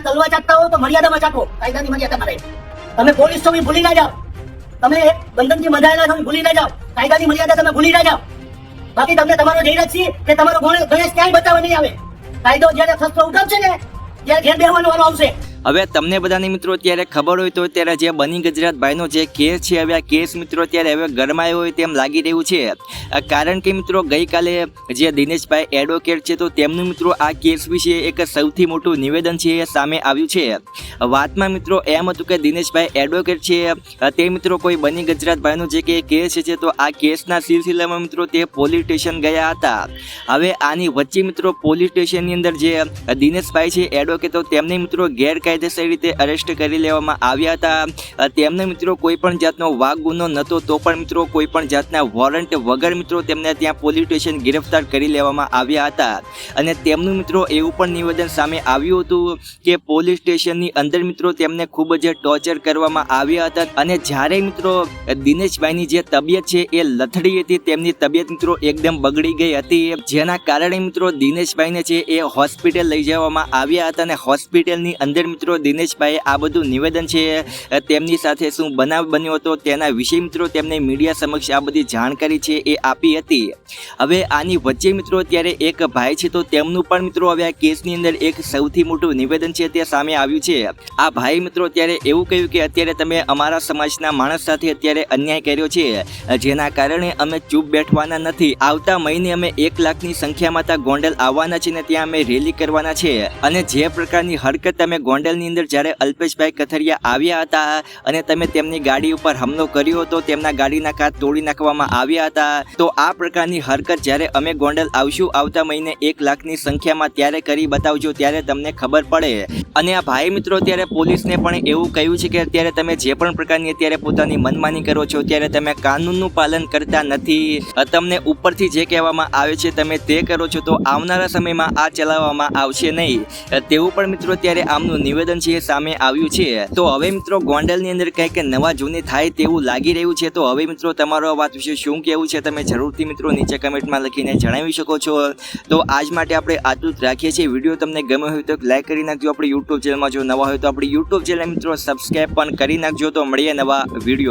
તલવાર ચાટતા હો તો મર્યાદામાં ચાટો, કાયદાની મર્યાદામાં રહે. તમે પોલીસ છો એ ભૂલી ના જાઓ, તમે બંધનથી બંધાયેલા છો એ ભૂલી ના જાઓ, કાયદાની મર્યાદા તમે ભૂલી ના જાઓ. બાકી તમને તમારો જયરાજ સિંહ કે તમારો ગણેશ ક્યાંય બતાવવા નહીં આવે. કાયદો જ્યારે ફસલો ઉઠાવશે ને ત્યારે ઘેર બેહવાનો વારો આવશે. હવે તમને બધાને મિત્રો ત્યારે ખબર હોય તો ત્યારે જે બની ગુજરાતભાઈનો જે કેસ છે, હવે આ કેસ મિત્રો ત્યારે હવે ગરમાયો હોય તેમ લાગી રહ્યું છે. કારણ કે મિત્રો ગઈકાલે જે દિનેશભાઈ એડવોકેટ છે તો તેમનું મિત્રો આ કેસ વિશે એક સૌથી મોટું નિવેદન છે એ સામે આવ્યું છે. વાતમાં મિત્રો એમ હતું કે દિનેશભાઈ એડવોકેટ છે તે મિત્રો કોઈ બની ગુજરાતભાઈનો જે કે કેસ છે તો આ કેસના સિલસિલામાં મિત્રો તે પોલીસ સ્ટેશન ગયા હતા. હવે આની વચ્ચે મિત્રો પોલીસ સ્ટેશનની અંદર જે દિનેશભાઈ છે એડવોકેટ તો તેમને મિત્રો ગેરકાયદેસર રીતે અરેસ્ટ કરી લેવામાં આવ્યા હતા. તેમને મિત્રો કોઈ પણ જાતનો વાગ ગુનો નહોતો તો પણ મિત્રો કોઈ પણ જાતના વોરંટ વગર મિત્રો તેમને ત્યાં પોલીસ સ્ટેશન ગિરફ્તાર કરી લેવામાં આવ્યા હતા. અને તેમનું મિત્રો એવું પણ નિવેદન સામે આવ્યું હતું કે પોલીસ સ્ટેશનની અંદર મિત્રો તેમને ખૂબ જ ટોર્ચર કરવામાં આવ્યા હતા. અને જ્યારે મિત્રો દિનેશભાઈની જે તબિયત છે એ લથડી હતી, તેમની તબિયત મિત્રો એકદમ બગડી ગઈ હતી, જેના કારણે મિત્રો દિનેશભાઈને છે એ હોસ્પિટલ લઈ જવામાં આવ્યા હતા. અને હોસ્પિટલની અંદર મિત્રો દિનેશભાઈએ આ બધું નિવેદન છે તેમની સાથે શું બનાવ બન્યો હતો તેના વિશે મિત્રો તેમને મીડિયા સમક્ષ આ બધી જાણકારી છે એ આપી હતી. હવે આની વચ્ચે મિત્રો ત્યારે એક ભાઈ છે તો તેમનું પણ મિત્રો હવે આ કેસની અંદર એક સૌથી મોટું નિવેદન છે તે સામે આવ્યું છે. આ ભાઈ મિત્રો ત્યારે એવું કહ્યું કે અત્યારે તમે અમારા સમાજના માણસ સાથે અત્યારે અન્યાય કર્યો છે, જેના કારણે અમે ચૂપ બેઠવાના નથી. આવતા મહિને અમે 1 લાખની સંખ્યામાં ત્યાં ગોંડલ આવવાના છે ને ત્યાં અમે રેલી કરવાના છે. અને જે પ્રકારની હરકત તમે ગોંડલની અંદર જ્યારે અલ્પેશભાઈ કથરિયા આવ્યા હતા અને તમે તેમની ગાડી ઉપર હુમલો કર્યો હતો, તેમના ગાડીના કાચ તોડી નાખવામાં આવ્યા હતા, તો આ પ્રકારની હરકત જ્યારે અમે ગોંડલ આવશું આવતા મહિને 1 લાખની સંખ્યામાં ત્યારે કરી બતાવજો, ત્યારે તમને ખબર પડે. અને આ ભાઈ મિત્રો ત્યારે પોલીસને પણ એવું કહ્યું છે કે અત્યારે તમે જે પણ પ્રકારની અત્યારે પોતાની મનમાની કરો છો, ત્યારે તમે કાનૂનનું પાલન કરતા નથી, તમને ઉપરથી જે કહેવામાં આવે છે તમે તે કરો છો, તો આવનારા સમયમાં આ ચલાવવામાં આવશે નહીં. તેવું પણ મિત્રો ત્યારે આમનું નિવેદન છે સામે આવ્યું છે. તો હવે મિત્રો ગોંડલની અંદર કંઈક નવા જૂની થાય તેવું લાગી રહ્યું છે. તો હવે મિત્રો તમારો આ વાત વિશે શું કહેવું છે તમે જરૂરથી મિત્રો નીચે કમેન્ટમાં લખીને જણાવી શકો છો. તો આજ માટે આપણે આટલું જ રાખીએ છીએ. વિડીયો તમને ગમ્યો હોય તો લાઈક કરી નાખજો. આપણી યુટ્યુબ ચેનલમાં જો નવા હોય તો આપણી યુટ્યુબ ચેનલ મિત્રો સબસ્ક્રાઈબ પણ કરી નાખજો. તો મળીએ નવા વિડીયો.